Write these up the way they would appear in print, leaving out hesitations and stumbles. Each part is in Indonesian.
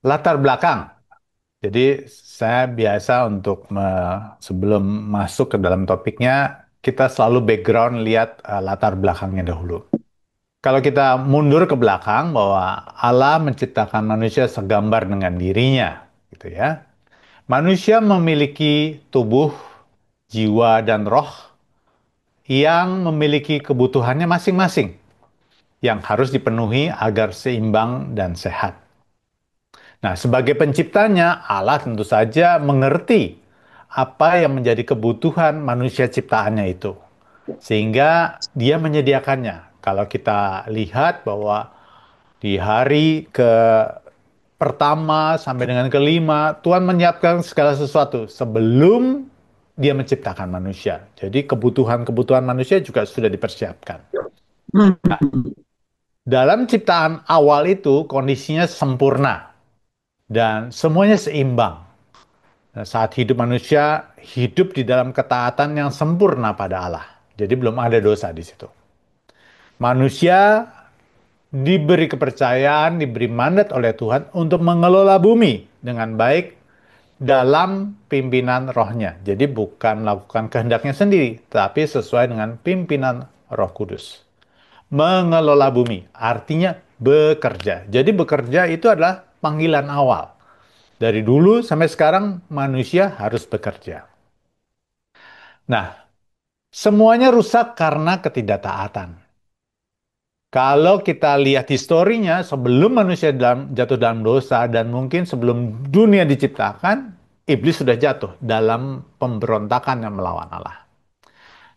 Latar belakang. Jadi saya biasa untuk sebelum masuk ke dalam topiknya, kita selalu background lihat latar belakangnya dahulu. Kalau kita mundur ke belakang bahwa Allah menciptakan manusia segambar dengan dirinya, gitu ya. Manusia memiliki tubuh, jiwa, dan roh yang memiliki kebutuhannya masing-masing yang harus dipenuhi agar seimbang dan sehat. Nah, sebagai penciptanya, Allah tentu saja mengerti apa yang menjadi kebutuhan manusia ciptaannya itu. Sehingga dia menyediakannya. Kalau kita lihat bahwa di hari ke pertama sampai dengan kelima, Tuhan menyiapkan segala sesuatu sebelum dia menciptakan manusia. Jadi kebutuhan-kebutuhan manusia juga sudah dipersiapkan. Hmm. Dalam ciptaan awal itu kondisinya sempurna dan semuanya seimbang. Nah, saat hidup manusia hidup di dalam ketaatan yang sempurna pada Allah. Jadi belum ada dosa di situ. Manusia diberi kepercayaan, diberi mandat oleh Tuhan untuk mengelola bumi dengan baik dalam pimpinan rohnya. Jadi bukan melakukan kehendaknya sendiri, tapi sesuai dengan pimpinan Roh Kudus. Mengelola bumi, artinya bekerja. Jadi bekerja itu adalah panggilan awal. Dari dulu sampai sekarang manusia harus bekerja. Nah, semuanya rusak karena ketidaktaatan. Kalau kita lihat historinya, sebelum manusia jatuh dalam dosa dan mungkin sebelum dunia diciptakan, iblis sudah jatuh dalam pemberontakan yang melawan Allah.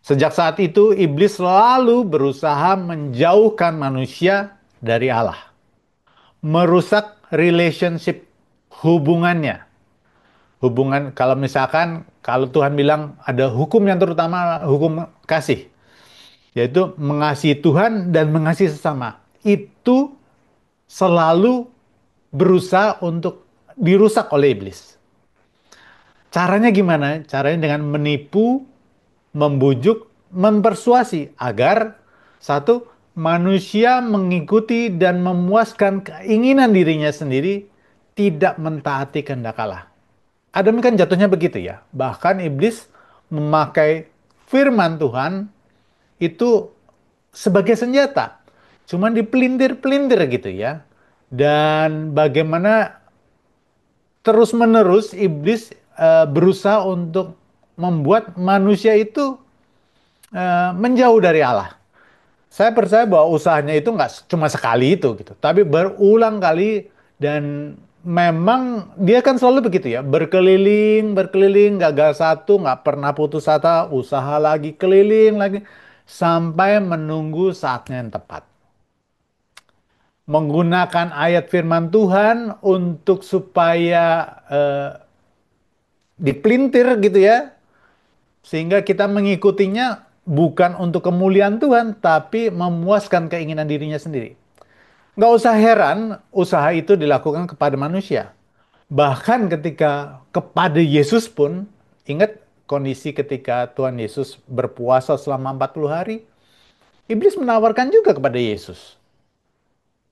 Sejak saat itu, iblis selalu berusaha menjauhkan manusia dari Allah, merusak relationship hubungannya. Hubungan kalau misalkan kalau Tuhan bilang ada hukum yang terutama hukum kasih, yaitu mengasihi Tuhan dan mengasihi sesama. Itu selalu berusaha untuk dirusak oleh iblis. Caranya gimana? Caranya dengan menipu, membujuk, mempersuasi agar satu manusia mengikuti dan memuaskan keinginan dirinya sendiri, tidak mentaati kehendak Allah. Adam kan jatuhnya begitu ya. Bahkan iblis memakai firman Tuhan itu sebagai senjata. Cuman dipelintir-pelintir gitu ya. Dan bagaimana terus-menerus iblis berusaha untuk membuat manusia itu menjauh dari Allah. Saya percaya bahwa usahanya itu nggak cuma sekali itu gitu, tapi berulang kali dan memang dia kan selalu begitu ya, berkeliling, berkeliling, gagal satu, nggak pernah putus asa, usaha lagi, keliling lagi, sampai menunggu saatnya yang tepat. Menggunakan ayat firman Tuhan untuk supaya eh, dipelintir gitu ya, sehingga kita mengikutinya bukan untuk kemuliaan Tuhan, tapi memuaskan keinginan dirinya sendiri. Nggak usah heran usaha itu dilakukan kepada manusia. Bahkan ketika kepada Yesus pun, ingat kondisi ketika Tuhan Yesus berpuasa selama 40 hari, iblis menawarkan juga kepada Yesus.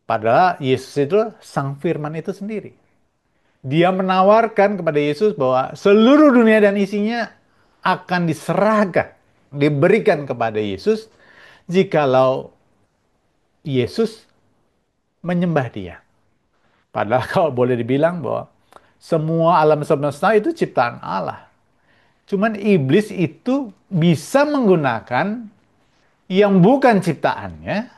Padahal Yesus itu sang firman itu sendiri. Dia menawarkan kepada Yesus bahwa seluruh dunia dan isinya akan diserahkan, diberikan kepada Yesus jikalau Yesus menyembah dia. Padahal kalau boleh dibilang bahwa semua alam semesta itu ciptaan Allah. Cuman iblis itu bisa menggunakan yang bukan ciptaannya,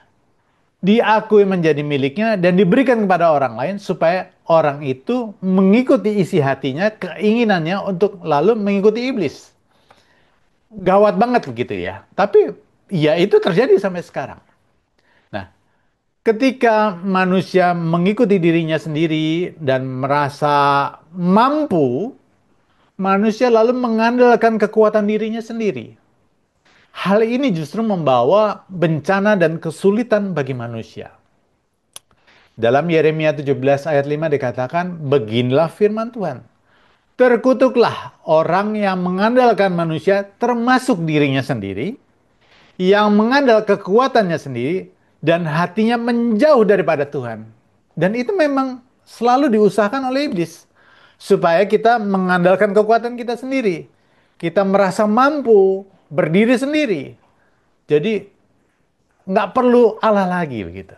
diakui menjadi miliknya dan diberikan kepada orang lain supaya orang itu mengikuti isi hatinya, keinginannya untuk lalu mengikuti iblis. Gawat banget begitu ya. Tapi ya itu terjadi sampai sekarang. Nah, ketika manusia mengikuti dirinya sendiri dan merasa mampu, manusia lalu mengandalkan kekuatan dirinya sendiri. Hal ini justru membawa bencana dan kesulitan bagi manusia. Dalam Yeremia 17 ayat 5 dikatakan, beginilah firman Tuhan. Terkutuklah orang yang mengandalkan manusia termasuk dirinya sendiri, yang mengandalkan kekuatannya sendiri, dan hatinya menjauh daripada Tuhan. Dan itu memang selalu diusahakan oleh iblis supaya kita mengandalkan kekuatan kita sendiri. Kita merasa mampu berdiri sendiri. Jadi nggak perlu Allah lagi begitu.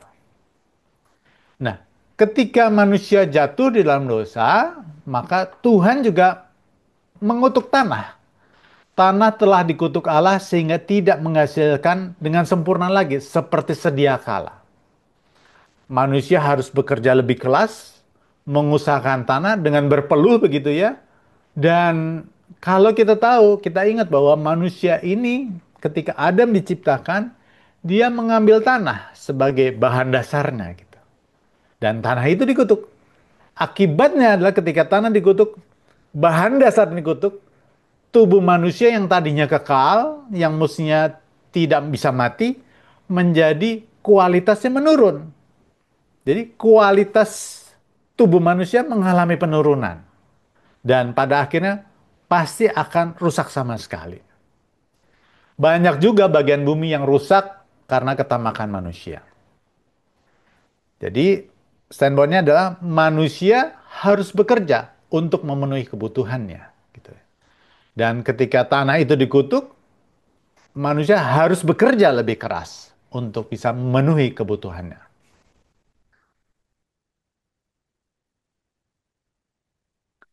Nah, ketika manusia jatuh di dalam dosa, maka Tuhan juga mengutuk tanah. Tanah telah dikutuk Allah sehingga tidak menghasilkan dengan sempurna lagi seperti sedia kala. Manusia harus bekerja lebih keras, mengusahakan tanah dengan berpeluh begitu ya. Dan kalau kita tahu, kita ingat bahwa manusia ini ketika Adam diciptakan, dia mengambil tanah sebagai bahan dasarnya gitu. Dan tanah itu dikutuk. Akibatnya adalah ketika tanah dikutuk, bahan dasar dikutuk, tubuh manusia yang tadinya kekal, yang mestinya tidak bisa mati, menjadi kualitasnya menurun. Jadi kualitas tubuh manusia mengalami penurunan. Dan pada akhirnya pasti akan rusak sama sekali. Banyak juga bagian bumi yang rusak karena ketamakan manusia. Jadi standpointnya adalah manusia harus bekerja untuk memenuhi kebutuhannya. Gitu. Dan ketika tanah itu dikutuk, manusia harus bekerja lebih keras untuk bisa memenuhi kebutuhannya.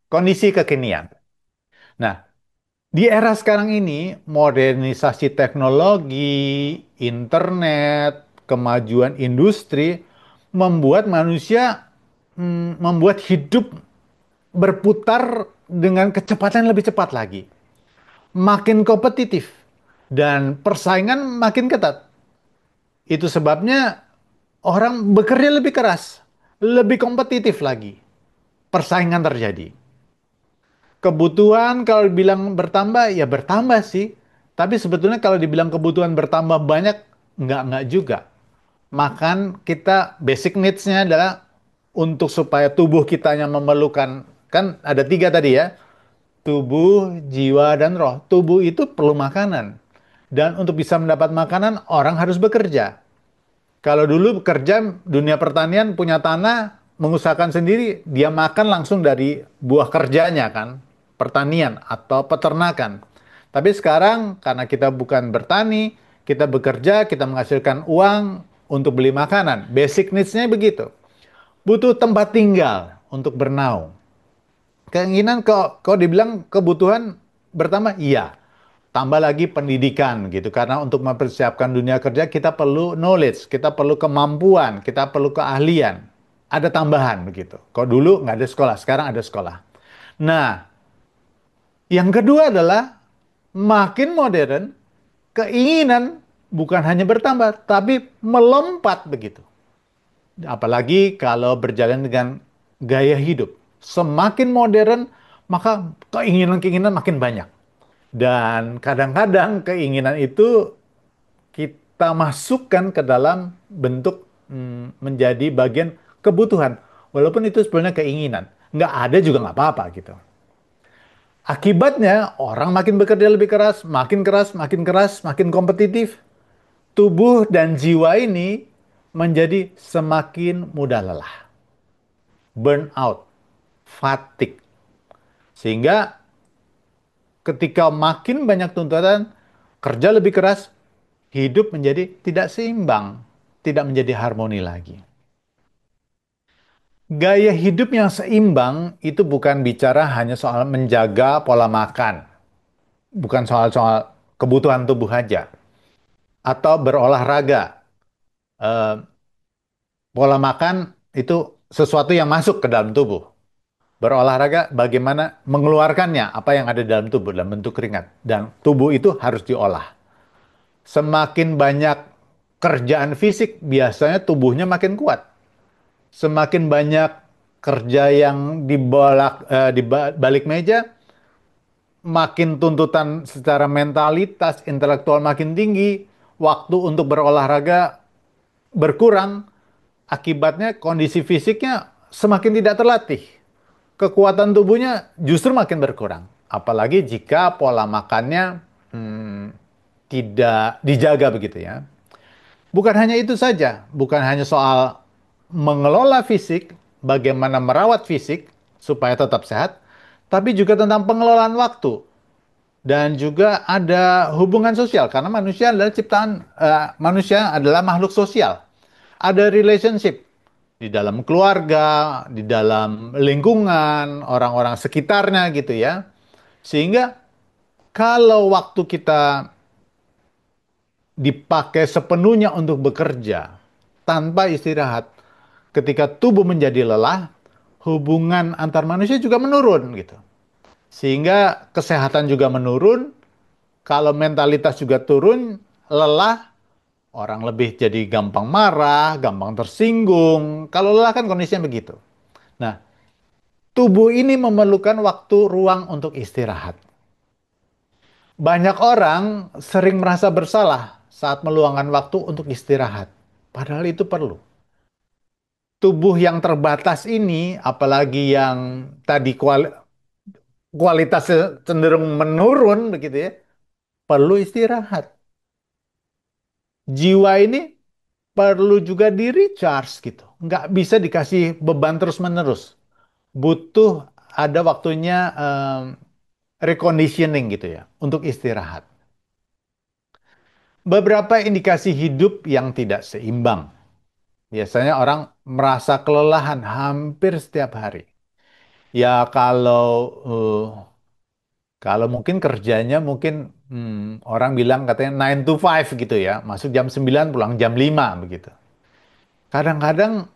Kondisi kekinian. Nah, di era sekarang ini, modernisasi teknologi, internet, kemajuan industri membuat manusia membuat hidup berputar dengan kecepatan yang lebih cepat lagi. Makin kompetitif dan persaingan makin ketat. Itu sebabnya orang bekerja lebih keras, lebih kompetitif lagi. Persaingan terjadi. Kebutuhan kalau dibilang bertambah, ya bertambah sih. Tapi sebetulnya kalau dibilang kebutuhan bertambah banyak, nggak juga. Makan kita basic needs-nya adalah untuk supaya tubuh kitanya memerlukan, kan ada tiga tadi ya, tubuh, jiwa, dan roh. Tubuh itu perlu makanan. Dan untuk bisa mendapat makanan, orang harus bekerja. Kalau dulu bekerja dunia pertanian punya tanah, mengusahakan sendiri, dia makan langsung dari buah kerjanya kan, pertanian atau peternakan. Tapi sekarang karena kita bukan bertani, kita bekerja, kita menghasilkan uang untuk beli makanan. Basic needs-nya begitu. Butuh tempat tinggal untuk bernaung. Keinginan kok dibilang kebutuhan bertambah? Iya. Tambah lagi pendidikan gitu. Karena untuk mempersiapkan dunia kerja kita perlu knowledge, kita perlu kemampuan, kita perlu keahlian. Ada tambahan begitu. Kok dulu nggak ada sekolah, sekarang ada sekolah. Nah, yang kedua adalah makin modern, keinginan bukan hanya bertambah, tapi melompat begitu. Apalagi kalau berjalan dengan gaya hidup. Semakin modern, maka keinginan-keinginan makin banyak. Dan kadang-kadang keinginan itu kita masukkan ke dalam bentuk menjadi bagian kebutuhan. Walaupun itu sebenarnya keinginan. Nggak ada juga nggak apa-apa gitu. Akibatnya orang makin bekerja lebih keras, makin keras, makin keras, makin kompetitif. Tubuh dan jiwa ini menjadi semakin mudah lelah. Burnout, fatigue. Sehingga ketika makin banyak tuntutan, kerja lebih keras, hidup menjadi tidak seimbang, tidak menjadi harmoni lagi. Gaya hidup yang seimbang itu bukan bicara hanya soal menjaga pola makan, bukan soal-soal kebutuhan tubuh aja, atau berolahraga. Eh, Pola makan itu sesuatu yang masuk ke dalam tubuh. Berolahraga bagaimana mengeluarkannya, apa yang ada dalam tubuh dalam bentuk keringat. Dan tubuh itu harus diolah. Semakin banyak kerjaan fisik, biasanya tubuhnya makin kuat. Semakin banyak kerja yang di balik meja, makin tuntutan secara mentalitas, intelektual makin tinggi, waktu untuk berolahraga berkurang, akibatnya kondisi fisiknya semakin tidak terlatih. Kekuatan tubuhnya justru makin berkurang. Apalagi jika pola makannya hmm, tidak dijaga begitu ya. Bukan hanya itu saja, bukan hanya soal mengelola fisik, bagaimana merawat fisik supaya tetap sehat, tapi juga tentang pengelolaan waktu dan juga ada hubungan sosial karena manusia adalah makhluk sosial. Ada relationship di dalam keluarga, di dalam lingkungan, orang-orang sekitarnya gitu ya. Sehingga kalau waktu kita dipakai sepenuhnya untuk bekerja tanpa istirahat, ketika tubuh menjadi lelah, hubungan antar manusia juga menurun gitu. Sehingga kesehatan juga menurun, kalau mentalitas juga turun, lelah, orang lebih jadi gampang marah, gampang tersinggung. Kalau lelah kan kondisinya begitu. Nah, tubuh ini memerlukan waktu ruang untuk istirahat. Banyak orang sering merasa bersalah saat meluangkan waktu untuk istirahat. Padahal itu perlu. Tubuh yang terbatas ini, apalagi yang tadi kualitasnya cenderung menurun begitu ya, perlu istirahat. Jiwa ini perlu juga di recharge gitu. Nggak bisa dikasih beban terus-menerus. Butuh ada waktunya reconditioning gitu ya, untuk istirahat. Beberapa indikasi hidup yang tidak seimbang. Biasanya orang merasa kelelahan hampir setiap hari. Ya kalau mungkin kerjanya mungkin orang bilang katanya 9 to 5 gitu ya. Masuk jam 9 pulang jam 5 begitu. Kadang-kadang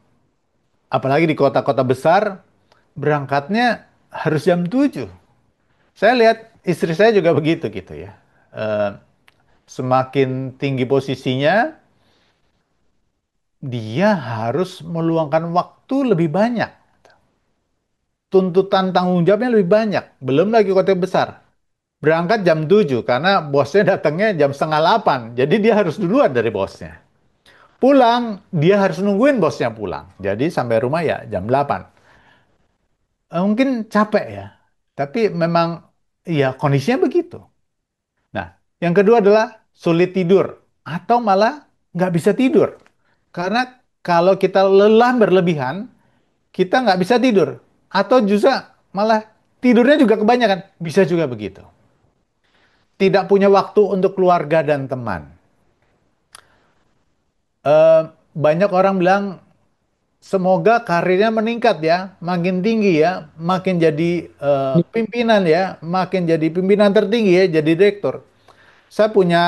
apalagi di kota-kota besar berangkatnya harus jam 7. Saya lihat istri saya juga begitu gitu ya. Eh, Semakin tinggi posisinya, dia harus meluangkan waktu lebih banyak. Tuntutan tanggung jawabnya lebih banyak. Belum lagi kota besar. Berangkat jam 7 karena bosnya datangnya jam setengah 8. Jadi dia harus duluan dari bosnya. Pulang, dia harus nungguin bosnya pulang. Jadi sampai rumah ya jam 8. Mungkin capek ya. Tapi memang ya kondisinya begitu. Nah, yang kedua adalah sulit tidur atau malah nggak bisa tidur. Karena kalau kita lelah berlebihan, kita nggak bisa tidur. Atau justru malah tidurnya juga kebanyakan. Bisa juga begitu. Tidak punya waktu untuk keluarga dan teman. Eh, Banyak orang bilang, semoga karirnya meningkat ya, makin tinggi ya, makin jadi pimpinan ya, makin jadi pimpinan tertinggi ya, jadi direktur. Saya punya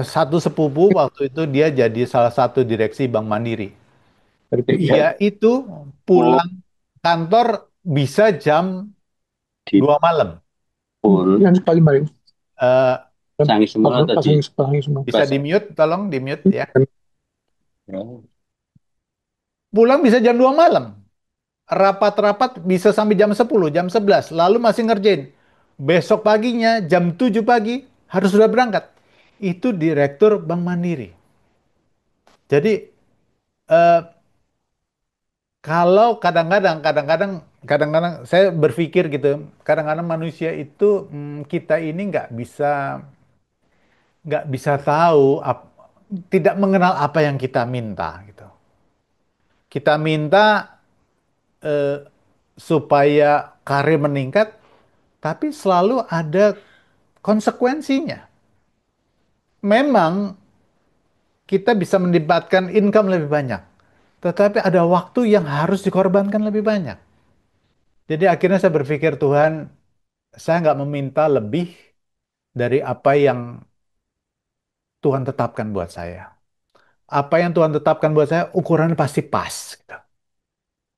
satu sepupu waktu itu dia jadi salah satu direksi Bank Mandiri. Dia itu pulang kantor bisa jam 2 malam. Yang paling baik. Eh, Sangi semua tadi. Pasang semua. Bisa di mute, tolong di mute ya. Pulang bisa jam 2 malam. Rapat-rapat bisa sampai jam 10, jam 11, lalu masih ngerjain. Besok paginya jam 7 pagi harus sudah berangkat. Itu direktur Bank Mandiri. Jadi eh, kalau kadang-kadang saya berpikir gitu, kadang-kadang manusia itu kita ini nggak bisa tahu tidak mengenal apa yang kita minta gitu. Kita minta eh, supaya karir meningkat, tapi selalu ada konsekuensinya. Memang kita bisa mendapatkan income lebih banyak, tetapi ada waktu yang harus dikorbankan lebih banyak. Jadi akhirnya saya berpikir, Tuhan, saya nggak meminta lebih dari apa yang Tuhan tetapkan buat saya. Apa yang Tuhan tetapkan buat saya, ukurannya pasti pas, gitu.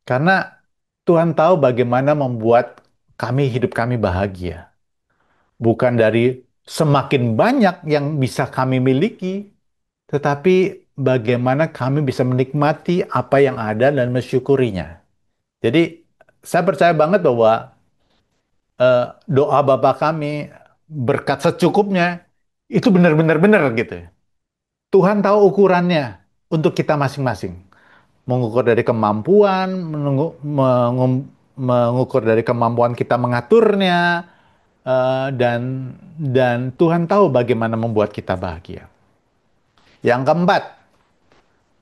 Karena Tuhan tahu bagaimana membuat hidup kami bahagia. Bukan dari semakin banyak yang bisa kami miliki, tetapi bagaimana kami bisa menikmati apa yang ada dan mensyukurinya. Jadi, saya percaya banget bahwa doa Bapa kami, berkat secukupnya, itu benar-benar benar gitu. Tuhan tahu ukurannya untuk kita masing-masing. Mengukur dari kemampuan, mengukur dari kemampuan kita mengaturnya, dan Tuhan tahu bagaimana membuat kita bahagia. Yang keempat,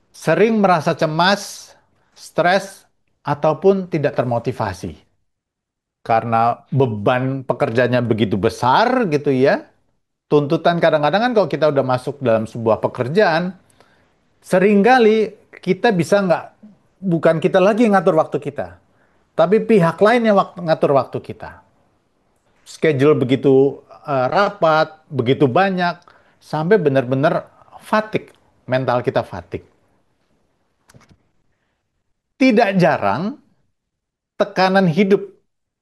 sering merasa cemas, stres, ataupun tidak termotivasi. Karena beban pekerjaannya begitu besar gitu ya. Tuntutan kadang-kadang kan kalau kita udah masuk dalam sebuah pekerjaan, seringkali kita bisa nggak, bukan kita lagi yang ngatur waktu kita, tapi pihak lain yang ngatur waktu kita. Schedule begitu rapat, begitu banyak, sampai benar-benar fatigue, mental kita fatigue. Tidak jarang tekanan hidup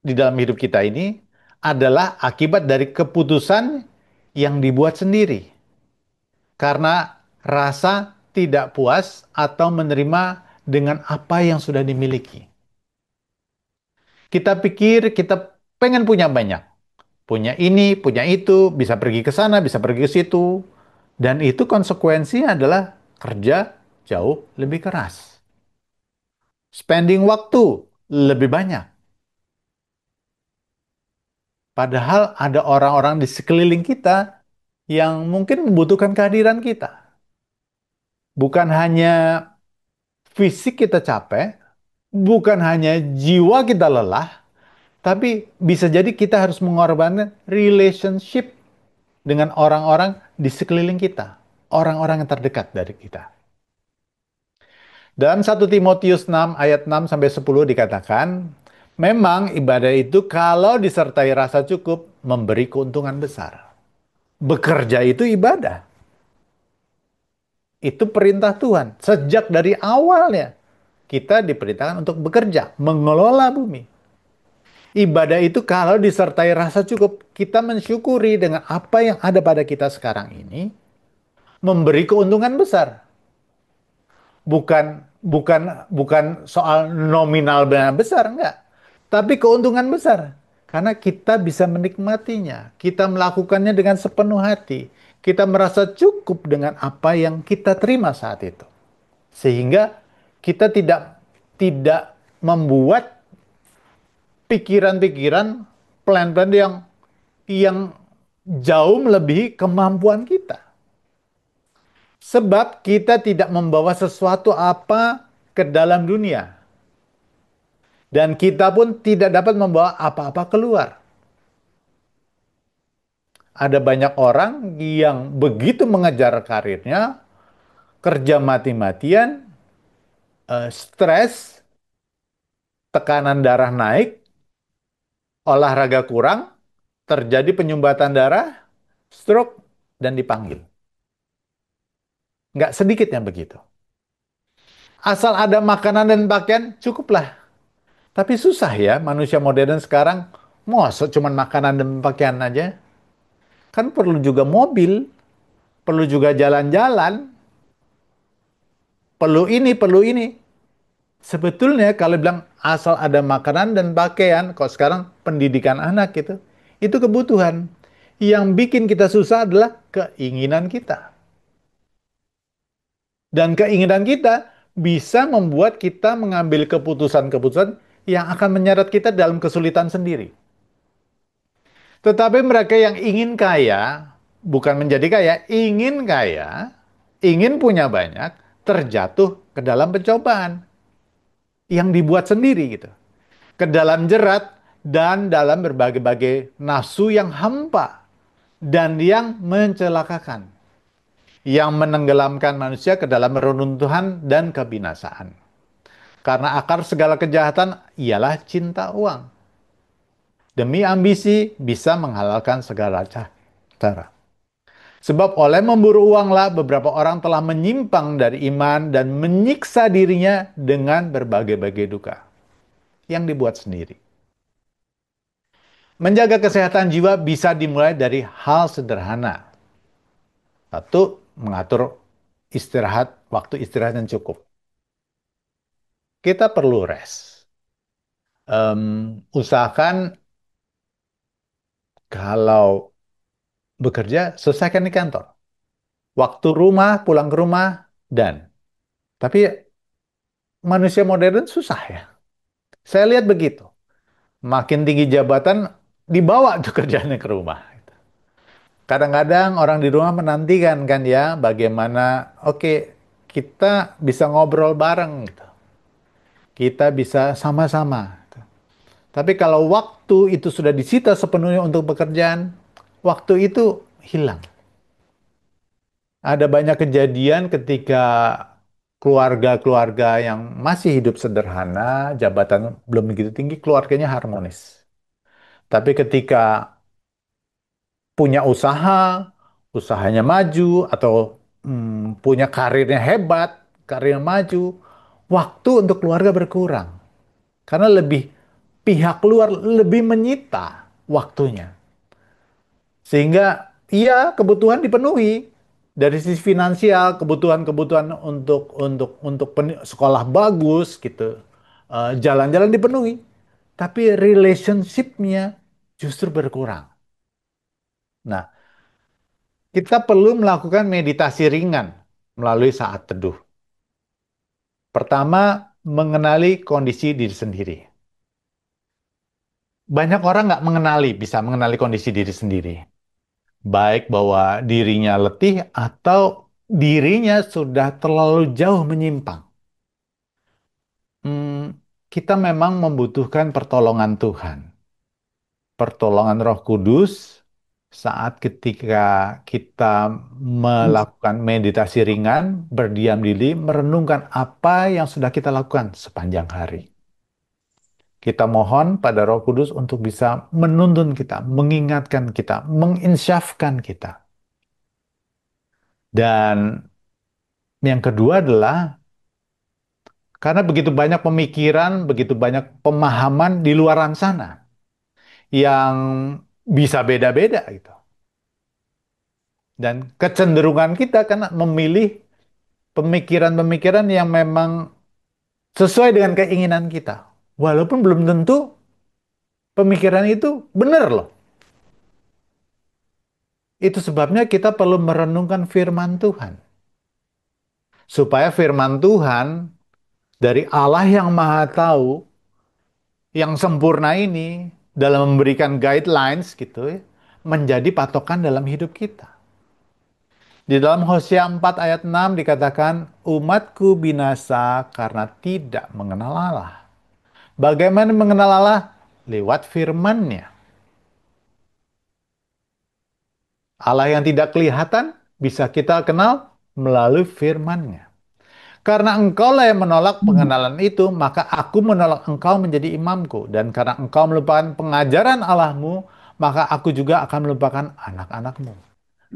di dalam hidup kita ini adalah akibat dari keputusan yang dibuat sendiri. Karena rasa tidak puas atau menerima dengan apa yang sudah dimiliki. Kita pikir kita pengen punya banyak. Punya ini, punya itu, bisa pergi ke sana, bisa pergi ke situ. Dan itu konsekuensinya adalah kerja jauh lebih keras. Spending waktu lebih banyak. Padahal ada orang-orang di sekeliling kita yang mungkin membutuhkan kehadiran kita. Bukan hanya fisik kita capek, bukan hanya jiwa kita lelah, tapi bisa jadi kita harus mengorbankan relationship dengan orang-orang di sekeliling kita, orang-orang yang terdekat dari kita. Dalam 1 Timotius 6 ayat 6 sampai 10 dikatakan, memang ibadah itu kalau disertai rasa cukup memberi keuntungan besar. Bekerja itu ibadah. Itu perintah Tuhan. Sejak dari awalnya kita diperintahkan untuk bekerja, mengelola bumi. Ibadah itu kalau disertai rasa cukup, kita mensyukuri dengan apa yang ada pada kita sekarang ini, memberi keuntungan besar. Bukan soal nominal benar besar, enggak. Tapi keuntungan besar. Karena kita bisa menikmatinya. Kita melakukannya dengan sepenuh hati. Kita merasa cukup dengan apa yang kita terima saat itu. Sehingga kita tidak tidak membuat pikiran-pikiran, plan-plan yang jauh melebihi kemampuan kita. Sebab kita tidak membawa sesuatu apa ke dalam dunia. Dan kita pun tidak dapat membawa apa-apa keluar. Ada banyak orang yang begitu mengejar karirnya, kerja mati-matian, stres, tekanan darah naik, olahraga kurang, terjadi penyumbatan darah, stroke, dan dipanggil. Nggak sedikit yang begitu. Asal ada makanan dan pakaian, cukuplah. Tapi susah ya manusia modern sekarang. Masa cuma makanan dan pakaian aja? Kan perlu juga mobil, perlu juga jalan-jalan, perlu ini, perlu ini. Sebetulnya kalau bilang asal ada makanan dan pakaian, kok sekarang pendidikan anak gitu, itu kebutuhan. Yang bikin kita susah adalah keinginan kita. Dan keinginan kita bisa membuat kita mengambil keputusan-keputusan yang akan menyeret kita dalam kesulitan sendiri. Tetapi mereka yang ingin kaya, bukan menjadi kaya, ingin punya banyak, terjatuh ke dalam pencobaan yang dibuat sendiri gitu. Ke dalam jerat dan dalam berbagai-bagai nafsu yang hampa dan yang mencelakakan. Yang menenggelamkan manusia ke dalam reruntuhan dan kebinasaan. Karena akar segala kejahatan ialah cinta uang. Demi ambisi bisa menghalalkan segala cara. Sebab oleh memburu uanglah beberapa orang telah menyimpang dari iman dan menyiksa dirinya dengan berbagai-bagai duka yang dibuat sendiri. Menjaga kesehatan jiwa bisa dimulai dari hal sederhana. Satu, mengatur istirahat, waktu istirahat yang cukup. Kita perlu rest. Usahakan kalau bekerja, selesaikan di kantor. Waktu rumah, pulang ke rumah, dan. Tapi manusia modern susah ya. Saya lihat begitu. Makin tinggi jabatan, dibawa tuh kerjanya ke rumah. Kadang-kadang orang di rumah menantikan kan ya, bagaimana, oke, kita bisa ngobrol bareng gitu. kita bisa sama-sama. Tapi kalau waktu itu sudah disita sepenuhnya untuk pekerjaan, waktu itu hilang. Ada banyak kejadian ketika keluarga-keluarga yang masih hidup sederhana, jabatan belum begitu tinggi, keluarganya harmonis. Tapi ketika punya usaha, usahanya maju, atau punya karirnya hebat, karirnya maju, waktu untuk keluarga berkurang. Karena pihak luar lebih menyita waktunya. Sehingga iya kebutuhan dipenuhi dari sisi finansial, kebutuhan-kebutuhan untuk sekolah bagus gitu. Jalan-jalan dipenuhi. Tapi relationship-nya justru berkurang. Nah, kita perlu melakukan meditasi ringan melalui saat teduh. Pertama, mengenali kondisi diri sendiri. Banyak orang nggak bisa mengenali kondisi diri sendiri. Baik bahwa dirinya letih atau dirinya sudah terlalu jauh menyimpang. Hmm, kita memang membutuhkan pertolongan Tuhan, pertolongan Roh Kudus saat ketika kita melakukan meditasi ringan, berdiam diri, merenungkan apa yang sudah kita lakukan sepanjang hari. Kita mohon pada Roh Kudus untuk bisa menuntun kita, mengingatkan kita, menginsyafkan kita. Dan yang kedua adalah karena begitu banyak pemikiran, begitu banyak pemahaman di luaran sana yang bisa beda-beda gitu. Dan kecenderungan kita karena memilih pemikiran-pemikiran yang memang sesuai dengan keinginan kita. Walaupun belum tentu pemikiran itu benar loh. Itu sebabnya kita perlu merenungkan firman Tuhan. Supaya firman Tuhan dari Allah yang Maha Tahu, yang sempurna ini, dalam memberikan guidelines gitu ya, menjadi patokan dalam hidup kita. Di dalam Hosea 4 ayat 6 dikatakan, umatku binasa karena tidak mengenal Allah. Bagaimana mengenal Allah? Lewat firman-Nya. Allah yang tidak kelihatan bisa kita kenal melalui firman-Nya. Karena engkaulah yang menolak pengenalan itu, maka aku menolak engkau menjadi imamku. Dan karena engkau melupakan pengajaran Allahmu, maka aku juga akan melupakan anak-anakmu.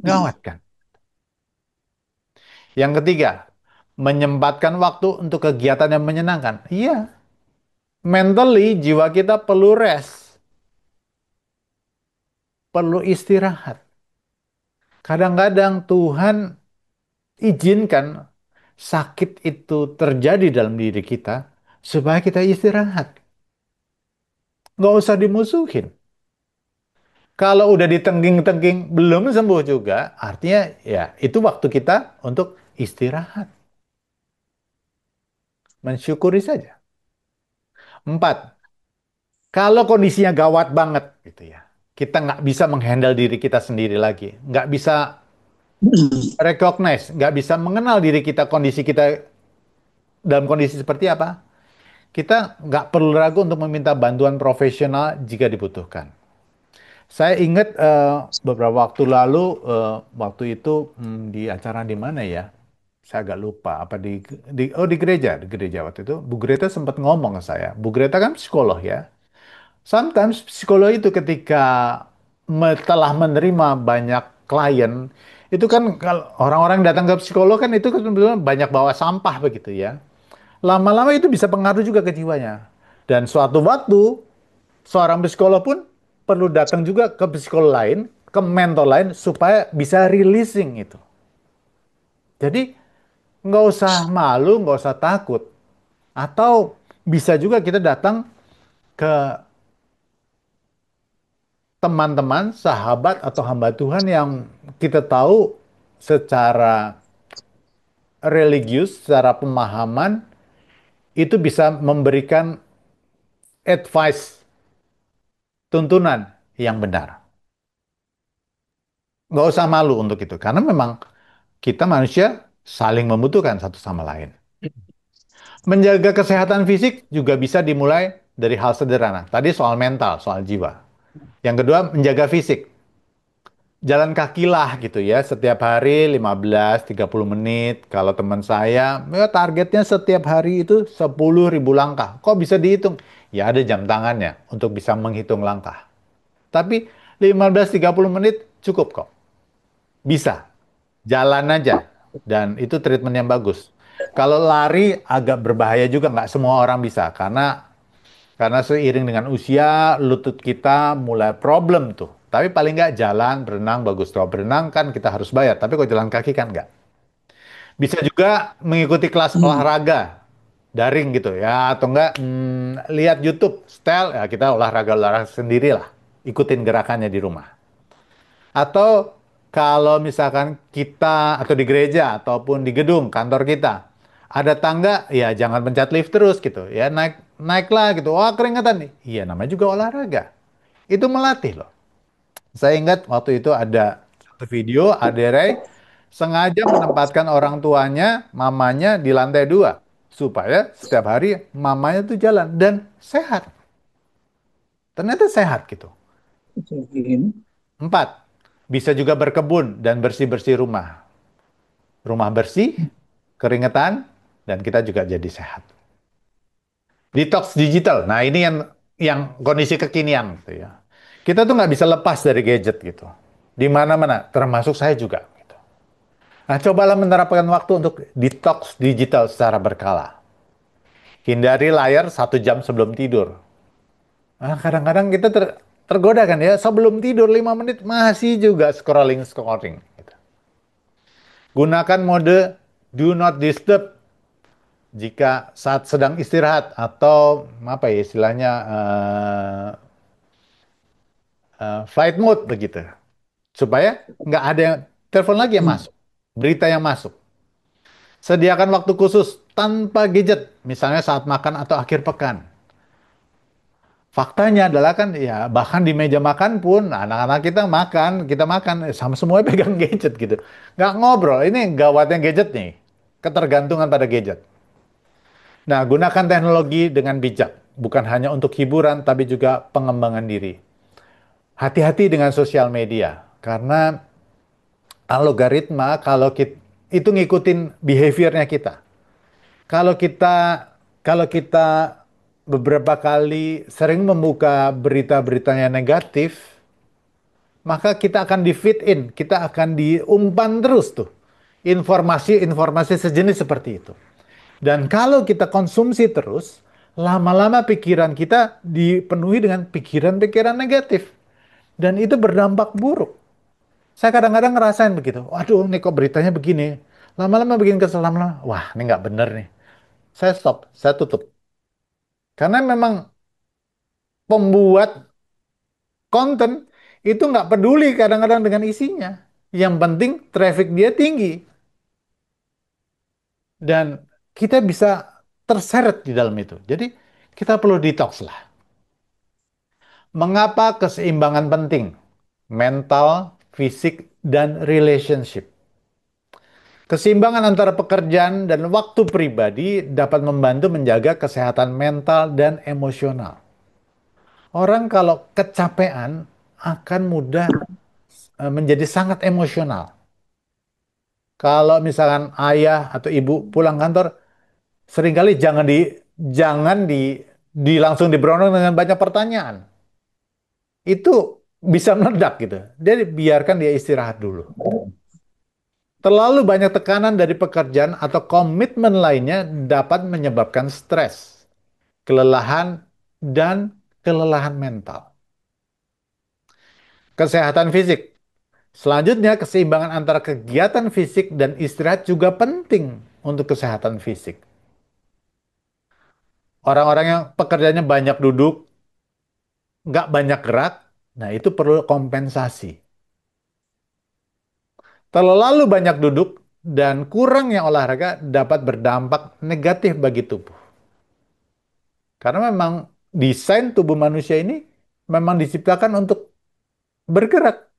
Gawat kan? Yang ketiga, menyempatkan waktu untuk kegiatan yang menyenangkan. Iya, mentally jiwa kita perlu rest, perlu istirahat. Kadang-kadang Tuhan izinkan sakit itu terjadi dalam diri kita supaya kita istirahat. Nggak usah dimusuhin. Kalau udah ditengking-tengking belum sembuh juga, artinya ya itu waktu kita untuk istirahat. Mensyukuri saja. Empat, kalau kondisinya gawat banget gitu ya, kita nggak bisa menghandle diri kita sendiri lagi, nggak bisa recognize, nggak bisa mengenal diri kita, kondisi kita dalam kondisi seperti apa, kita nggak perlu ragu untuk meminta bantuan profesional jika dibutuhkan. Saya ingat beberapa waktu lalu, waktu itu di acara di mana ya? Saya agak lupa. Apa di gereja waktu itu. Bu Greta sempat ngomong ke saya. Bu Greta kan psikolog ya. Sometimes psikolog itu ketika telah menerima banyak klien, itu kan kalau orang-orang datang ke psikolog kan itu kan sebenarnya banyak bawa sampah begitu ya. Lama-lama itu bisa pengaruh juga ke jiwanya. Dan suatu waktu seorang psikolog pun perlu datang juga ke psikolog lain, ke mentor lain supaya bisa releasing itu. Jadi nggak usah malu, nggak usah takut. Atau bisa juga kita datang ke teman-teman, sahabat atau hamba Tuhan yang kita tahu secara religius, secara pemahaman itu bisa memberikan advice, tuntunan yang benar. Nggak usah malu untuk itu, karena memang kita manusia saling membutuhkan satu sama lain. Menjaga kesehatan fisik juga bisa dimulai dari hal sederhana. Tadi soal mental, soal jiwa. Yang kedua, menjaga fisik. Jalan kaki lah gitu ya, setiap hari 15-30 menit. Kalau teman saya, ya targetnya setiap hari itu 10.000 langkah. Kok bisa dihitung? Ya ada jam tangannya untuk bisa menghitung langkah. Tapi 15-30 menit cukup kok. Bisa. Jalan aja. Dan itu treatment yang bagus. Kalau lari agak berbahaya juga, nggak semua orang bisa. Karena seiring dengan usia, lutut kita mulai problem tuh. Tapi paling nggak jalan, berenang, bagus. Kalau berenang kan kita harus bayar. Tapi kalau jalan kaki kan nggak. Bisa juga mengikuti kelas Hmm. olahraga daring gitu ya. Atau enggak lihat YouTube, style, ya kita olahraga-olahraga sendiri lah. Ikutin gerakannya di rumah. Atau kalau misalkan kita atau di gereja ataupun di gedung kantor kita ada tangga, ya jangan pencet lift terus gitu. Ya naiklah gitu. Wah, keringetan nih. Iya, namanya juga olahraga. Itu melatih loh. Saya ingat waktu itu ada satu video, Ray sengaja menempatkan orang tuanya, mamanya di lantai 2 supaya setiap hari mamanya tuh jalan dan sehat. Ternyata sehat gitu. Mungkin. 4, bisa juga berkebun dan bersih-bersih rumah. Rumah bersih, keringetan, dan kita juga jadi sehat. Detox digital. Nah, ini yang kondisi kekinian gitu ya. Kita tuh nggak bisa lepas dari gadget gitu. Di mana-mana, termasuk saya juga. Gitu. Nah, cobalah menerapkan waktu untuk detox digital secara berkala. Hindari layar 1 jam sebelum tidur. Nah, kadang-kadang kita tergoda kan ya, sebelum tidur 5 menit masih juga scrolling-scrolling. Gitu. Gunakan mode do not disturb jika saat sedang istirahat atau apa ya istilahnya flight mode begitu supaya nggak ada telepon lagi yang Hmm. masuk, berita yang masuk. Sediakan waktu khusus tanpa gadget, misalnya saat makan atau akhir pekan. Faktanya adalah kan ya bahkan di meja makan pun anak-anak kita makan sama semua pegang gadget gitu. Nggak ngobrol, ini gawatnya gadget nih. Ketergantungan pada gadget. Nah, gunakan teknologi dengan bijak, bukan hanya untuk hiburan, tapi juga pengembangan diri. Hati-hati dengan sosial media, karena algoritma itu ngikutin behaviornya kita. Kalau kita kalau kita beberapa kali sering membuka berita-berita yang negatif, maka kita akan di feed in, kita akan diumpan terus tuh informasi-informasi sejenis seperti itu. Dan kalau kita konsumsi terus, lama-lama pikiran kita dipenuhi dengan pikiran-pikiran negatif. Dan itu berdampak buruk. Saya kadang-kadang ngerasain begitu. Waduh, ini kok beritanya begini. Lama-lama bikin kesel, lama-lama. Wah, ini nggak bener nih. Saya stop, saya tutup. Karena memang pembuat konten itu nggak peduli kadang-kadang dengan isinya. Yang penting traffic dia tinggi. Dan kita bisa terseret di dalam itu. Jadi kita perlu detox lah. Mengapa keseimbangan penting? Mental, fisik, dan relationship. Keseimbangan antara pekerjaan dan waktu pribadi dapat membantu menjaga kesehatan mental dan emosional. Orang kalau kecapean akan mudah menjadi sangat emosional. Kalau misalkan ayah atau ibu pulang kantor, seringkali jangan di langsung diberondong dengan banyak pertanyaan. Itu bisa meledak gitu. Jadi biarkan dia istirahat dulu. Terlalu banyak tekanan dari pekerjaan atau komitmen lainnya dapat menyebabkan stres, kelelahan, dan kelelahan mental. Kesehatan fisik. Selanjutnya, keseimbangan antara kegiatan fisik dan istirahat juga penting untuk kesehatan fisik. Orang-orang yang pekerjaannya banyak duduk, nggak banyak gerak, nah itu perlu kompensasi. Terlalu banyak duduk dan kurangnya olahraga dapat berdampak negatif bagi tubuh. Karena memang desain tubuh manusia ini memang diciptakan untuk bergerak.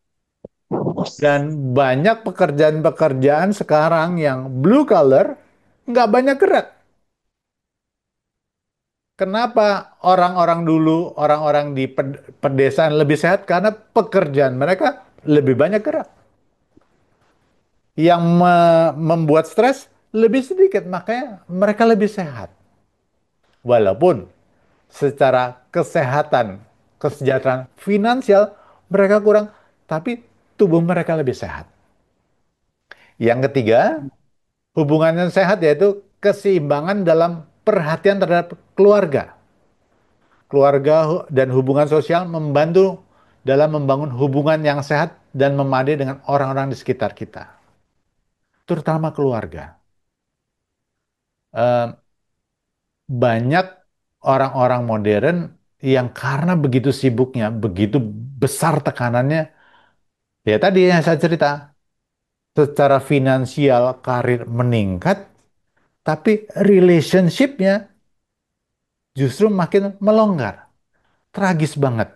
Dan banyak pekerjaan-pekerjaan sekarang yang blue collar nggak banyak gerak. Kenapa orang-orang dulu, orang-orang di pedesaan lebih sehat? Karena pekerjaan mereka lebih banyak gerak. Yang membuat stres lebih sedikit, makanya mereka lebih sehat. Walaupun secara kesehatan, kesejahteraan finansial mereka kurang, tapi tubuh mereka lebih sehat. Yang ketiga, hubungan yang sehat yaitu keseimbangan dalam perhatian terhadap keluarga. Keluarga dan hubungan sosial membantu dalam membangun hubungan yang sehat dan memadai dengan orang-orang di sekitar kita, terutama keluarga. Eh, Banyak orang-orang modern yang karena begitu sibuknya, begitu besar tekanannya, ya tadi yang saya cerita, secara finansial karir meningkat, tapi relationship-nya justru makin melonggar. Tragis banget.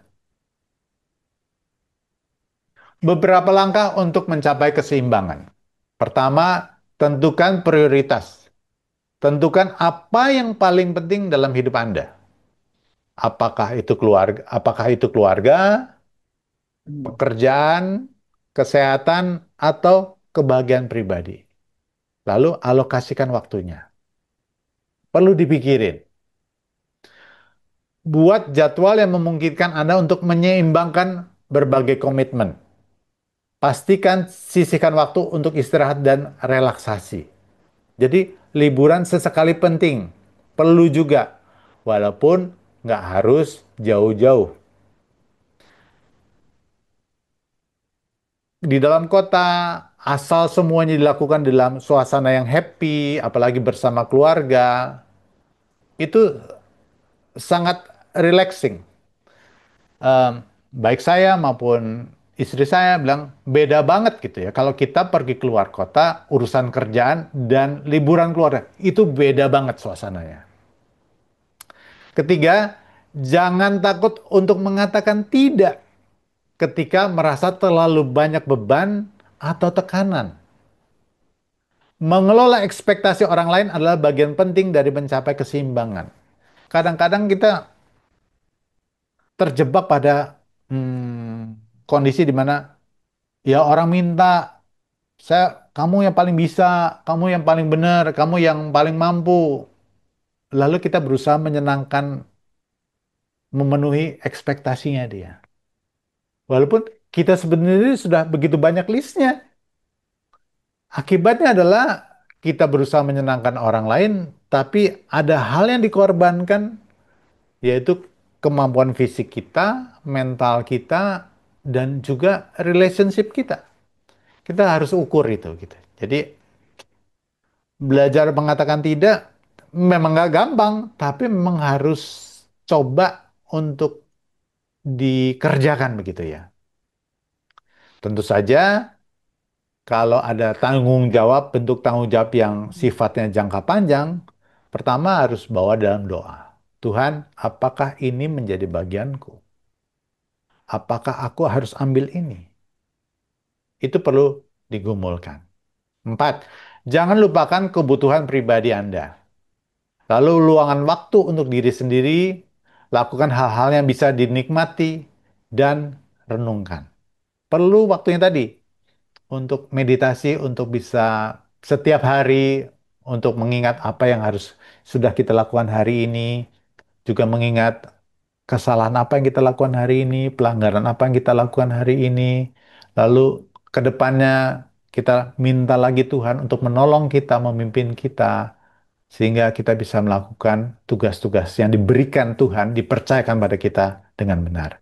Beberapa langkah untuk mencapai keseimbangan. Pertama, tentukan prioritas. Tentukan apa yang paling penting dalam hidup Anda. Apakah itu keluarga, pekerjaan, kesehatan, atau kebahagiaan pribadi. Lalu alokasikan waktunya. Perlu dipikirin. Buat jadwal yang memungkinkan Anda untuk menyeimbangkan berbagai komitmen. Pastikan sisihkan waktu untuk istirahat dan relaksasi. Jadi liburan sesekali penting. Perlu juga. Walaupun nggak harus jauh-jauh. Di dalam kota, asal semuanya dilakukan dalam suasana yang happy, apalagi bersama keluarga, itu sangat relaxing. Em, Baik saya maupun istri saya bilang beda banget gitu ya. Kalau kita pergi keluar kota, urusan kerjaan dan liburan keluarga, itu beda banget suasananya. Ketiga, jangan takut untuk mengatakan tidak ketika merasa terlalu banyak beban atau tekanan. Mengelola ekspektasi orang lain adalah bagian penting dari mencapai keseimbangan. Kadang-kadang kita terjebak pada kondisi di mana ya orang minta, kamu yang paling bisa, kamu yang paling benar, kamu yang paling mampu. Lalu kita berusaha menyenangkan, memenuhi ekspektasinya dia. Walaupun kita sebenarnya sudah begitu banyak listnya. Akibatnya adalah kita berusaha menyenangkan orang lain, tapi ada hal yang dikorbankan, yaitu kemampuan fisik kita, mental kita, dan juga relationship kita. Kita harus ukur itu gitu. Jadi belajar mengatakan tidak memang nggak gampang, tapi memang harus coba untuk dikerjakan begitu ya. Tentu saja kalau ada tanggung jawab, bentuk tanggung jawab yang sifatnya jangka panjang, pertama harus bawa dalam doa. Tuhan, apakah ini menjadi bagianku? Apakah aku harus ambil ini? Itu perlu digumulkan. Empat, jangan lupakan kebutuhan pribadi Anda. Lalu luangan waktu untuk diri sendiri, lakukan hal-hal yang bisa dinikmati dan renungkan. Perlu waktunya tadi untuk meditasi, untuk bisa setiap hari untuk mengingat apa yang harus sudah kita lakukan hari ini, juga mengingat kesalahan apa yang kita lakukan hari ini, pelanggaran apa yang kita lakukan hari ini, lalu ke depannya kita minta lagi Tuhan untuk menolong kita, memimpin kita, sehingga kita bisa melakukan tugas-tugas yang diberikan Tuhan, dipercayakan pada kita dengan benar.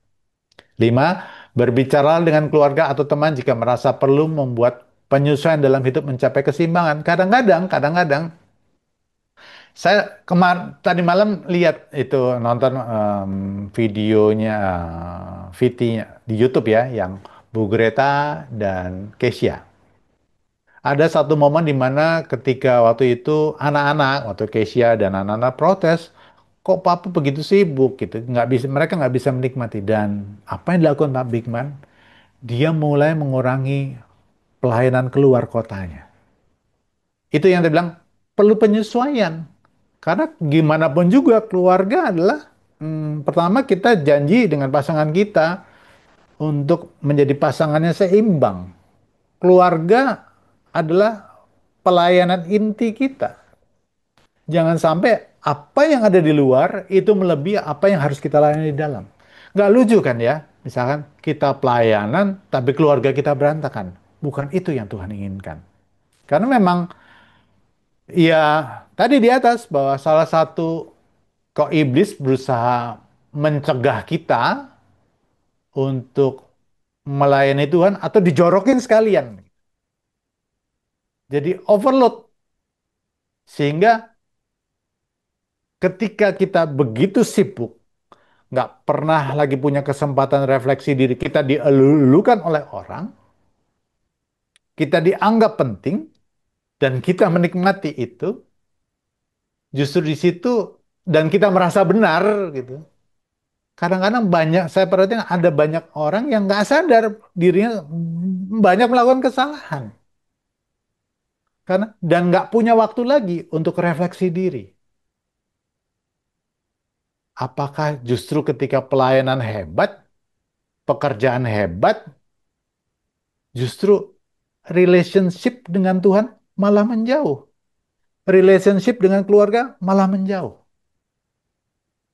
Lima, berbicara dengan keluarga atau teman jika merasa perlu membuat penyesuaian dalam hidup mencapai keseimbangan. Kadang-kadang, saya tadi malam lihat itu nonton videonya, VT-nya di YouTube ya, yang Bu Greta dan Kesia. Ada satu momen di mana ketika waktu itu waktu Kesia dan anak-anak protes, kok Papa begitu sibuk gitu, mereka nggak bisa menikmati. Dan apa yang dilakukan Pak Bigman? Dia mulai mengurangi pelayanan keluar kotanya. Itu yang dia bilang perlu penyesuaian. Karena gimana pun juga keluarga adalah pertama kita janji dengan pasangan kita untuk menjadi pasangannya seimbang. Keluarga adalah pelayanan inti kita. Jangan sampai apa yang ada di luar itu melebihi apa yang harus kita layani di dalam. Nggak lucu kan ya? Misalkan kita pelayanan tapi keluarga kita berantakan. Bukan itu yang Tuhan inginkan. Karena memang ya tadi di atas bahwa salah satu kok iblis berusaha mencegah kita untuk melayani Tuhan atau dijorokin sekalian. Jadi overload sehingga ketika kita begitu sibuk, nggak pernah lagi punya kesempatan refleksi diri, kita dielulukan oleh orang, kita dianggap penting, dan kita menikmati itu, justru di situ, dan kita merasa benar, gitu. Kadang-kadang banyak, saya perhatikan ada banyak orang yang nggak sadar dirinya banyak melakukan kesalahan. Dan nggak punya waktu lagi untuk refleksi diri. Apakah justru ketika pelayanan hebat, pekerjaan hebat, justru relationship dengan Tuhan malah menjauh. Relationship dengan keluarga malah menjauh.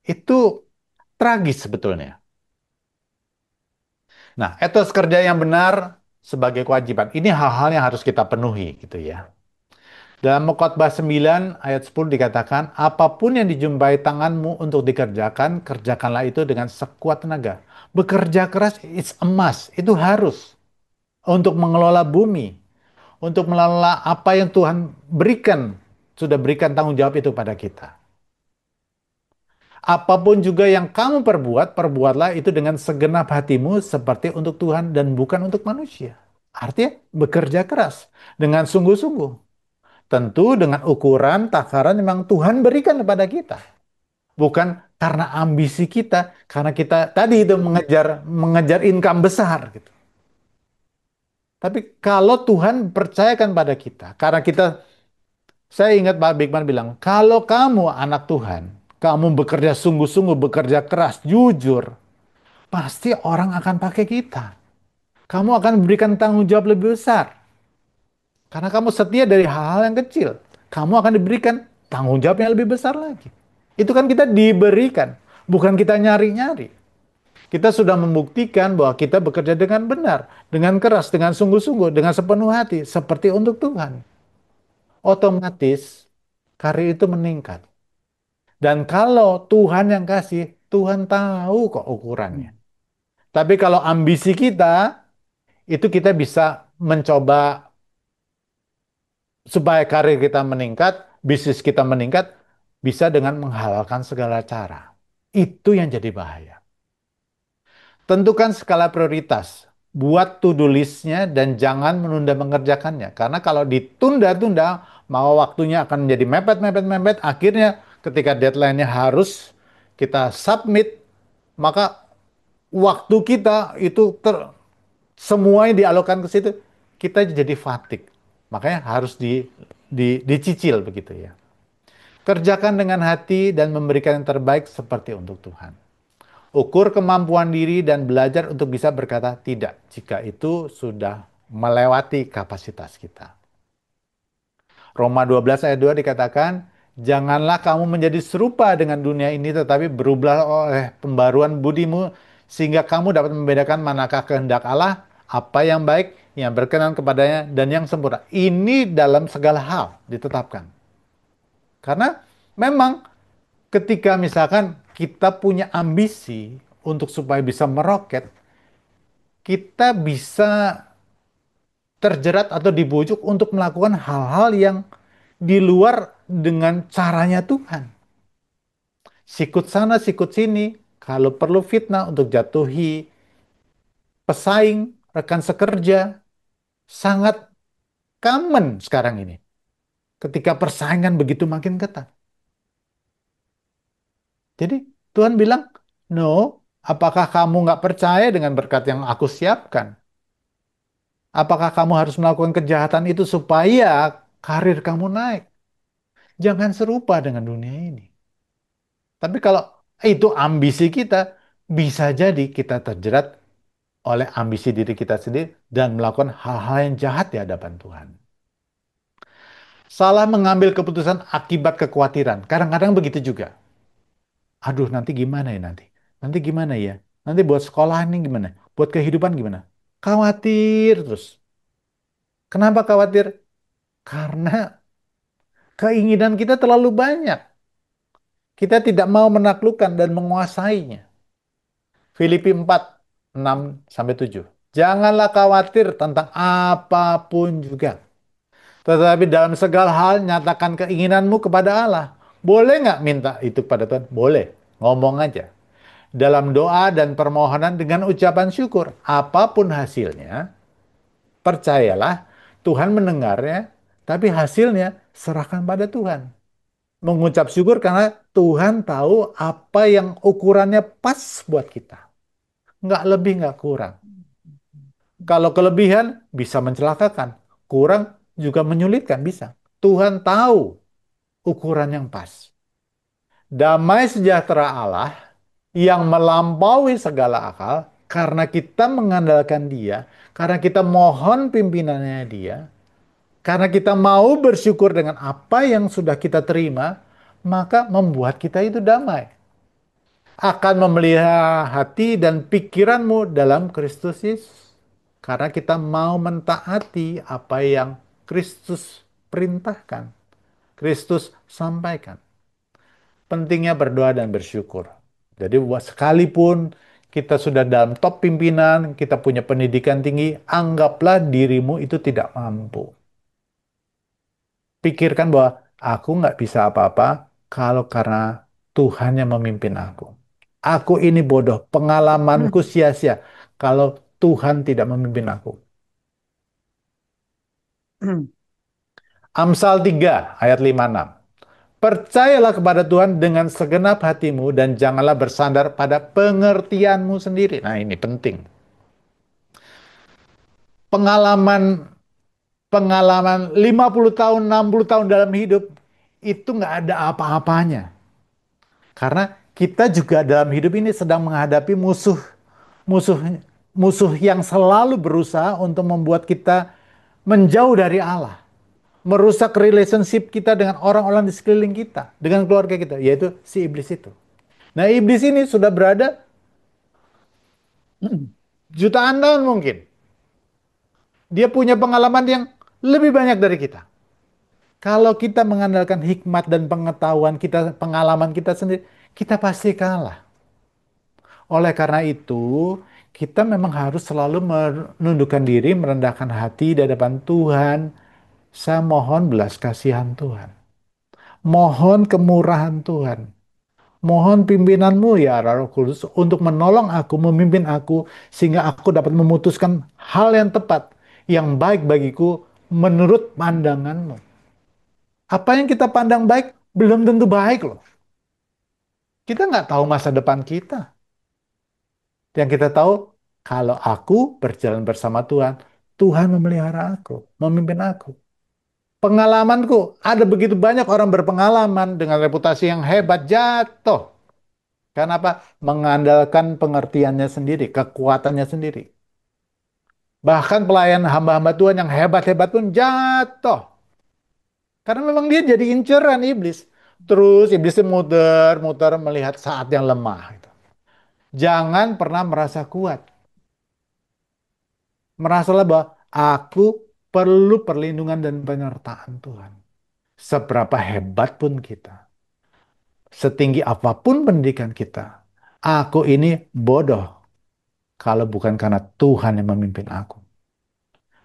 Itu tragis sebetulnya. Nah, etos kerja yang benar sebagai kewajiban. Ini hal-hal yang harus kita penuhi gitu ya. Dalam Khotbah 9 ayat 10 dikatakan, apapun yang dijumpai tanganmu untuk dikerjakan, kerjakanlah itu dengan sekuat tenaga. Bekerja keras is a must, itu harus untuk mengelola bumi, untuk mengelola apa yang Tuhan berikan, sudah berikan tanggung jawab itu pada kita. Apapun juga yang kamu perbuat, perbuatlah itu dengan segenap hatimu seperti untuk Tuhan dan bukan untuk manusia. Artinya bekerja keras dengan sungguh-sungguh. Tentu dengan ukuran, takaran memang Tuhan berikan kepada kita. Bukan karena ambisi kita, karena kita tadi itu mengejar mengejar income besar gitu. Tapi kalau Tuhan percayakan pada kita, karena kita, saya ingat Pak Bigman bilang, kalau kamu anak Tuhan, kamu bekerja sungguh-sungguh, bekerja keras, jujur, pasti orang akan pakai kita. Kamu akan memberikan tanggung jawab lebih besar. Karena kamu setia dari hal-hal yang kecil. Kamu akan diberikan tanggung jawab yang lebih besar lagi. Itu kan kita diberikan, bukan kita nyari-nyari. Kita sudah membuktikan bahwa kita bekerja dengan benar, dengan keras, dengan sungguh-sungguh, dengan sepenuh hati, seperti untuk Tuhan. Otomatis karir itu meningkat. Dan kalau Tuhan yang kasih, Tuhan tahu kok ukurannya. Tapi kalau ambisi kita, itu kita bisa mencoba supaya karir kita meningkat, bisnis kita meningkat, bisa dengan menghalalkan segala cara. Itu yang jadi bahaya. Tentukan skala prioritas. Buat to-do list-nya dan jangan menunda mengerjakannya. Karena kalau ditunda-tunda, mau waktunya akan menjadi mepet, mepet, mepet. Akhirnya ketika deadline-nya harus kita submit, maka waktu kita itu semuanya dialokkan ke situ. Kita jadi fatigue. Makanya harus dicicil begitu ya. Kerjakan dengan hati dan memberikan yang terbaik seperti untuk Tuhan. Ukur kemampuan diri dan belajar untuk bisa berkata tidak jika itu sudah melewati kapasitas kita. Roma 12 ayat 2 dikatakan, janganlah kamu menjadi serupa dengan dunia ini tetapi berubah oleh pembaruan budimu sehingga kamu dapat membedakan manakah kehendak Allah, apa yang baik, yang berkenan kepadanya, dan yang sempurna. Ini dalam segala hal ditetapkan. Karena memang ketika misalkan kita punya ambisi untuk supaya bisa meroket, kita bisa terjerat atau dibujuk untuk melakukan hal-hal yang di luar dengan caranya Tuhan. Sikut sana, sikut sini, kalau perlu fitnah untuk jatuhi pesaing, rekan sekerja, sangat common sekarang ini. Ketika persaingan begitu makin ketat. Jadi Tuhan bilang, no, apakah kamu nggak percaya dengan berkat yang aku siapkan? Apakah kamu harus melakukan kejahatan itu supaya karir kamu naik? Jangan serupa dengan dunia ini. Tapi kalau itu ambisi kita, bisa jadi kita terjerat oleh ambisi diri kita sendiri dan melakukan hal-hal yang jahat di hadapan Tuhan. Salah mengambil keputusan akibat kekhawatiran. Kadang-kadang begitu juga. Aduh, nanti gimana ya nanti? Nanti gimana ya? Nanti buat sekolah ini gimana? Buat kehidupan gimana? Khawatir terus. Kenapa khawatir? Karena keinginan kita terlalu banyak. Kita tidak mau menaklukkan dan menguasainya. Filipi 4, 6-7. Janganlah khawatir tentang apapun juga. Tetapi dalam segala hal nyatakan keinginanmu kepada Allah. Boleh nggak minta itu kepada Tuhan? Boleh. Ngomong aja. Dalam doa dan permohonan dengan ucapan syukur. Apapun hasilnya, percayalah Tuhan mendengarnya, tapi hasilnya serahkan pada Tuhan. Mengucap syukur karena Tuhan tahu apa yang ukurannya pas buat kita. Nggak lebih, nggak kurang. Kalau kelebihan bisa mencelakakan, kurang juga menyulitkan, bisa. Tuhan tahu ukuran yang pas. Damai sejahtera Allah yang melampaui segala akal, karena kita mengandalkan Dia, karena kita mohon pimpinannya Dia, karena kita mau bersyukur dengan apa yang sudah kita terima, maka membuat kita itu damai. Akan memelihara hati dan pikiranmu dalam Kristus Yesus. Karena kita mau mentaati apa yang Kristus perintahkan, Kristus sampaikan. Pentingnya berdoa dan bersyukur. Jadi sekalipun kita sudah dalam top pimpinan, kita punya pendidikan tinggi, anggaplah dirimu itu tidak mampu. Pikirkan bahwa aku nggak bisa apa-apa kalau karena Tuhan yang memimpin aku. Aku ini bodoh, pengalamanku sia-sia kalau Tuhan tidak memimpin aku. Amsal 3 ayat 5-6. Percayalah kepada Tuhan dengan segenap hatimu dan janganlah bersandar pada pengertianmu sendiri. Nah, ini penting. Pengalaman pengalaman 50 tahun, 60 tahun dalam hidup itu nggak ada apa-apanya. Karena kita juga dalam hidup ini sedang menghadapi musuh musuh yang selalu berusaha untuk membuat kita menjauh dari Allah, merusak relationship kita dengan orang-orang di sekeliling kita, dengan keluarga kita, yaitu si iblis itu. Nah, iblis ini sudah berada jutaan tahun mungkin. Dia punya pengalaman yang lebih banyak dari kita. Kalau kita mengandalkan hikmat dan pengetahuan kita, pengalaman kita sendiri, kita pasti kalah. Oleh karena itu, kita memang harus selalu menundukkan diri, merendahkan hati di hadapan Tuhan. Saya mohon belas kasihan Tuhan. Mohon kemurahan Tuhan. Mohon pimpinanmu ya Roh Kudus untuk menolong aku, memimpin aku, sehingga aku dapat memutuskan hal yang tepat, yang baik bagiku menurut pandanganmu. Apa yang kita pandang baik belum tentu baik loh. Kita nggak tahu masa depan kita. Yang kita tahu, kalau aku berjalan bersama Tuhan, Tuhan memelihara aku, memimpin aku. Pengalamanku, ada begitu banyak orang berpengalaman dengan reputasi yang hebat jatuh. Kenapa? Mengandalkan pengertiannya sendiri, kekuatannya sendiri. Bahkan pelayan hamba-hamba Tuhan yang hebat-hebat pun jatuh. Karena memang dia jadi inceran iblis. Terus iblisnya muter-muter melihat saat yang lemah, gitu. Jangan pernah merasa kuat. Merasalah bahwa aku perlu perlindungan dan penyertaan Tuhan. Seberapa hebat pun kita, setinggi apapun pendidikan kita, aku ini bodoh kalau bukan karena Tuhan yang memimpin aku.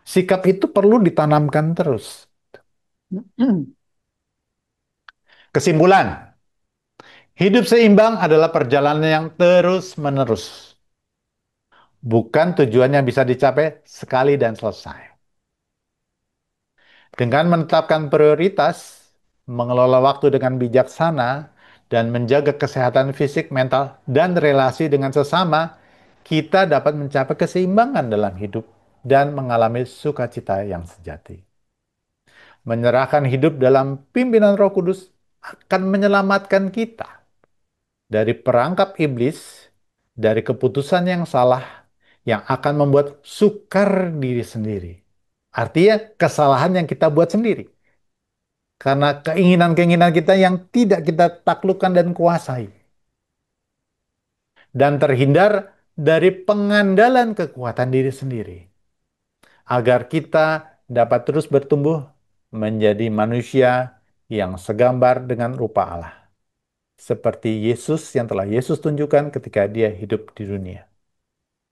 Sikap itu perlu ditanamkan terus. Kesimpulan, hidup seimbang adalah perjalanan yang terus-menerus. Bukan tujuan yang bisa dicapai sekali dan selesai. Dengan menetapkan prioritas, mengelola waktu dengan bijaksana, dan menjaga kesehatan fisik, mental, dan relasi dengan sesama, kita dapat mencapai keseimbangan dalam hidup dan mengalami sukacita yang sejati. menyerahkan hidup dalam pimpinan Roh Kudus akan menyelamatkan kita dari perangkap iblis, dari keputusan yang salah yang akan membuat sukar diri sendiri. Artinya kesalahan yang kita buat sendiri. Karena keinginan-keinginan kita yang tidak kita taklukkan dan kuasai. Dan terhindar dari pengandalan kekuatan diri sendiri. Agar kita dapat terus bertumbuh menjadi manusia yang segambar dengan rupa Allah. Seperti Yesus yang telah Yesus tunjukkan ketika dia hidup di dunia.